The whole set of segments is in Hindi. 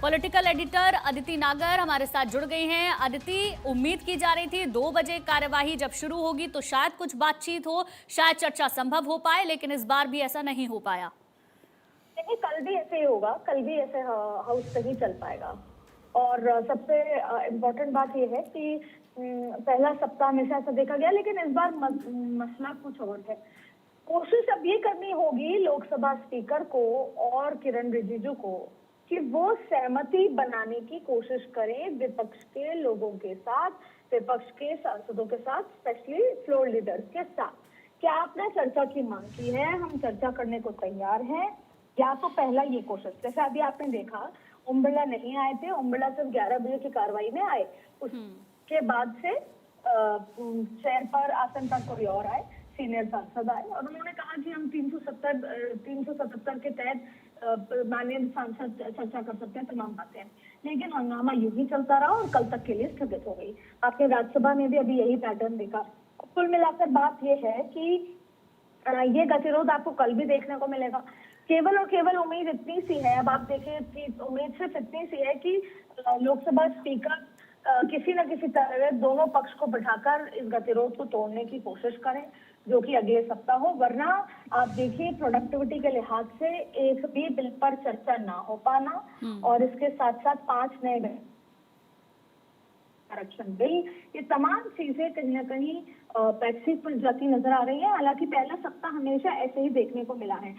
पॉलिटिकल एडिटर अदिति नागर हमारे साथ जुड़ गई हैं। अदिति, उम्मीद की जा रही थी 2 बजे कार्यवाही जब शुरू होगी तो शायद कुछ बातचीत हो, शायद चर्चा संभव हो पाए, लेकिन इस बार भी ऐसा नहीं हो पाया। देखिए, कल भी ऐसे ही होगा, कल भी ऐसे हाउस से ही चल पाएगा। और सबसे इम्पोर्टेंट बात यह है कि पहला सप्ताह हमेशा ऐसा देखा गया, लेकिन इस बार मसला कुछ और है। कोशिश अब ये करनी होगी लोकसभा स्पीकर को और किरण रिजिजू को कि वो सहमति बनाने की कोशिश करें विपक्ष के लोगों के साथ, विपक्ष के सांसदों के साथ, स्पेशली फ्लोर लीडर्स के साथ। क्या आपने चर्चा की मांग की है? हम चर्चा करने को तैयार हैं। या तो पहला ये कोशिश, जैसे अभी आपने देखा ओम बिरला नहीं आए थे, ओम बिरला सिर्फ 11 बजे की कार्रवाई में आए, उसके बाद से चेयर पर आसन पर कोई और आए, सीनियर सांसद आए और उन्होंने कहा कि हम 377 के तहत माननीय सांसद चर्चा कर सकते हैं तमाम बातें। लेकिन हंगामा यूं ही चलता रहा और कल तक के लिए स्थगित हो गई। आपने राज्यसभा में भी अभी यही पैटर्न देखा। कुल मिलाकर बात यह है कि ये गतिरोध आपको कल भी देखने को मिलेगा। केवल और केवल उम्मीद इतनी सी है, अब आप देखिए कि उम्मीद सिर्फ इतनी सी है कि लोकसभा स्पीकर किसी न किसी तरह दोनों पक्ष को बिठाकर इस गतिरोध को तोड़ने की कोशिश करें, जो कि अगले सप्ताह हो। वरना आप देखिए प्रोडक्टिविटी के लिहाज से एक भी बिल पर चर्चा ना हो पाना और इसके साथ साथ 5 नए आरक्षण बिल, ये तमाम चीजें कहीं ना कहीं बैकसीट पर जाती नजर आ रही है। हालांकि पहला सप्ताह हमेशा ऐसे ही देखने को मिला है।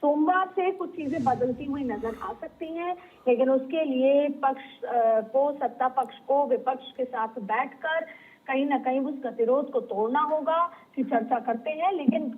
सोमवार से कुछ चीजें बदलती हुई नजर आ सकती हैं, लेकिन उसके लिए पक्ष को, सत्ता पक्ष को विपक्ष के साथ बैठकर कहीं ना कहीं उस गतिरोध को तोड़ना होगा कि चर्चा करते हैं। लेकिन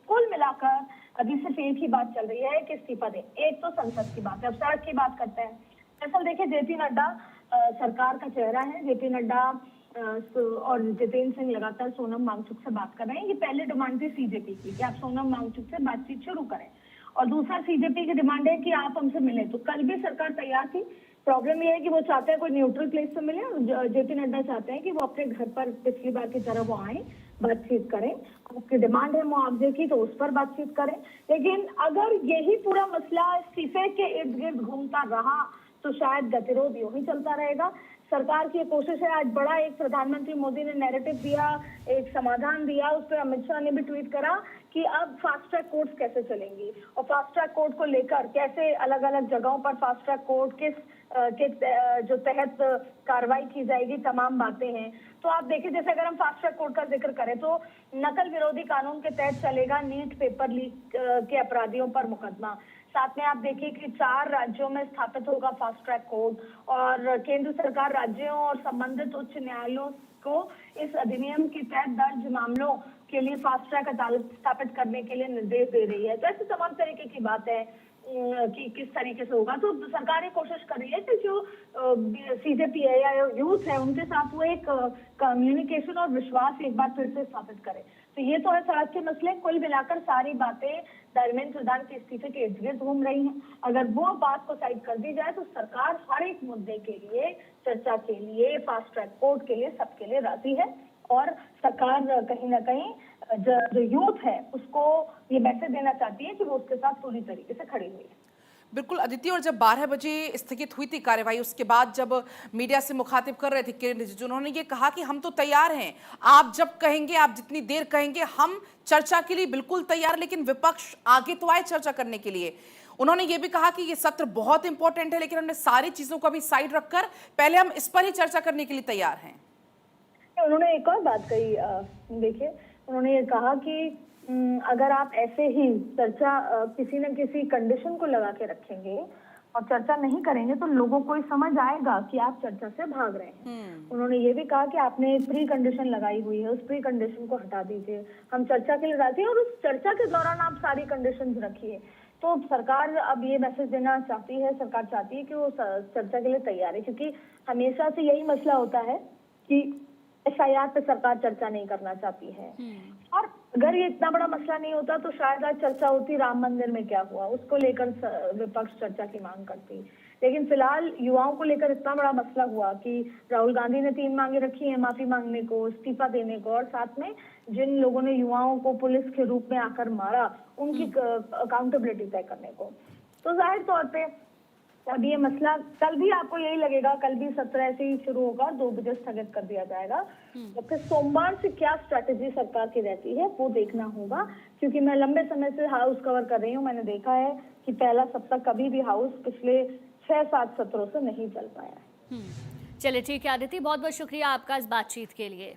कुल मिलाकर अभी सिर्फ एक ही बात चल रही है कि इस्तीफा दें। एक तो संसद की बात है, अब सड़क की बात करते हैं। दरअसल देखिए, जेपी नड्डा सरकार का चेहरा है। जेपी नड्डा और जितेंद्र सिंह लगातार सोनम वांगचुक से बात कर रहे हैं। ये पहले डिमांड थी सीजेपी की कि आप सोनम वांगचुक से बातचीत शुरू करें, और दूसरा सीजेपी की डिमांड है कि आप हमसे मिलें। तो कल भी सरकार तैयार थी। प्रॉब्लम ये है कि वो चाहते हैं कोई न्यूट्रल प्लेस से मिले, और जेपी नड्डा चाहते हैं कि वो अपने घर पर पिछली बार की तरह वो आए, बातचीत करें। उसकी डिमांड है मुआवजे की, तो उस पर बातचीत करें। लेकिन अगर यही पूरा मसला इस्तीफे के इर्द गिर्द घूमता रहा तो शायद गतिरोध यूं ही चलता रहेगा। सरकार की कोशिश है, आज बड़ा एक प्रधानमंत्री मोदी ने नैरेटिव दिया, एक समाधान दिया, उस पर अमित शाह ने भी ट्वीट करा कि अब फास्ट ट्रैक कोर्ट्स कैसे चलेंगी और फास्ट ट्रैक कोर्ट को लेकर कैसे अलग अलग जगहों पर फास्ट ट्रैक कोर्ट के जो तहत कार्रवाई की जाएगी, तमाम बातें हैं। तो आप देखिए, जैसे अगर हम फास्ट ट्रैक कोर्ट का जिक्र करें तो नकल विरोधी कानून के तहत चलेगा नीट पेपर लीक के अपराधियों पर मुकदमा। साथ में आप देखिए कि 4 राज्यों में स्थापित होगा फास्ट ट्रैक कोर्ट और केंद्र सरकार राज्यों और संबंधित उच्च न्यायालयों को इस अधिनियम के तहत दर्ज मामलों के लिए फास्ट ट्रैक अदालत स्थापित करने के लिए निर्देश दे रही है। तो ऐसे तमाम तरीके की बात है कि किस तरीके से होगा। तो सरकार ये कोशिश कर रही है कि जो सीजेपी है या यूथ है उनके साथ वो एक कम्युनिकेशन और विश्वास एक बार फिर से स्थापित करे। तो ये तो है सड़क के मसले। कुल मिलाकर सारी बातें धर्मेंद्र प्रधान के इस्तीफे के इर्द गिर्द घूम रही हैं। अगर वो बात को साइड कर दी जाए तो सरकार हर एक मुद्दे के लिए, चर्चा के लिए, फास्ट ट्रैक कोर्ट के लिए, सबके लिए राजी है। और सरकार कहीं ना कहीं जो यूथ है उसको ये मैसेज देना चाहती है कि वो उसके साथ पूरी तरीके से खड़ी हुई है। बिल्कुल अदिति, और जब 12 बजे स्थगित हुई थी कार्यवाही, उसके बाद जब मीडिया से मुखातिब कर रहे थे किरण रिजिजू, उन्होंने ये कहा कि हम तो तैयार हैं, आप जब कहेंगे, आप जितनी देर कहेंगे, हम चर्चा के लिए बिल्कुल तैयार, लेकिन विपक्ष आगे तो आए चर्चा करने के लिए। उन्होंने ये भी कहा कि ये सत्र बहुत इंपॉर्टेंट है, लेकिन हमने सारी चीजों को भी साइड रखकर पहले हम इस पर ही चर्चा करने के लिए तैयार हैं। उन्होंने एक और बात कही, देखिए उन्होंने ये कहा कि अगर आप ऐसे ही चर्चा किसी न किसी कंडीशन को लगा के रखेंगे और चर्चा नहीं करेंगे तो लोगों को समझ आएगा कि आप चर्चा से भाग रहे हैं। उन्होंने ये भी कहा कि आपने एक प्री कंडीशन लगाई हुई है, उस प्री कंडीशन को हटा दीजिए, हम चर्चा के लिए राजी हैं और उस चर्चा के दौरान आप सारी कंडीशन रखिए। तो सरकार अब ये मैसेज देना चाहती है, सरकार चाहती है कि वो चर्चा के लिए तैयार है, क्योंकि हमेशा से यही मसला होता है कि एफआईआर पे सरकार चर्चा नहीं करना चाहती है। और अगर ये इतना बड़ा मसला नहीं होता तो शायद आज चर्चा होती राम मंदिर में क्या हुआ, उसको लेकर विपक्ष चर्चा की मांग करती। लेकिन फिलहाल युवाओं को लेकर इतना बड़ा मसला हुआ कि राहुल गांधी ने 3 मांगे रखी हैं, माफी मांगने को, इस्तीफा देने को, और साथ में जिन लोगों ने युवाओं को पुलिस के रूप में आकर मारा उनकी अकाउंटेबिलिटी तय करने को। तो जाहिर तौर पे अब ये मसला कल भी आपको यही लगेगा, कल भी सत्र ऐसे ही शुरू होगा, 2 बजे स्थगित कर दिया जाएगा। तो फिर सोमवार से क्या स्ट्रेटेजी सरकार की रहती है वो देखना होगा, क्योंकि मैं लंबे समय से हाउस कवर कर रही हूँ। मैंने देखा है कि पहला सप्ताह कभी भी हाउस पिछले 6-7 सत्रों से नहीं चल पाया है। चलिए ठीक है अदिति, बहुत बहुत शुक्रिया आपका इस बातचीत के लिए।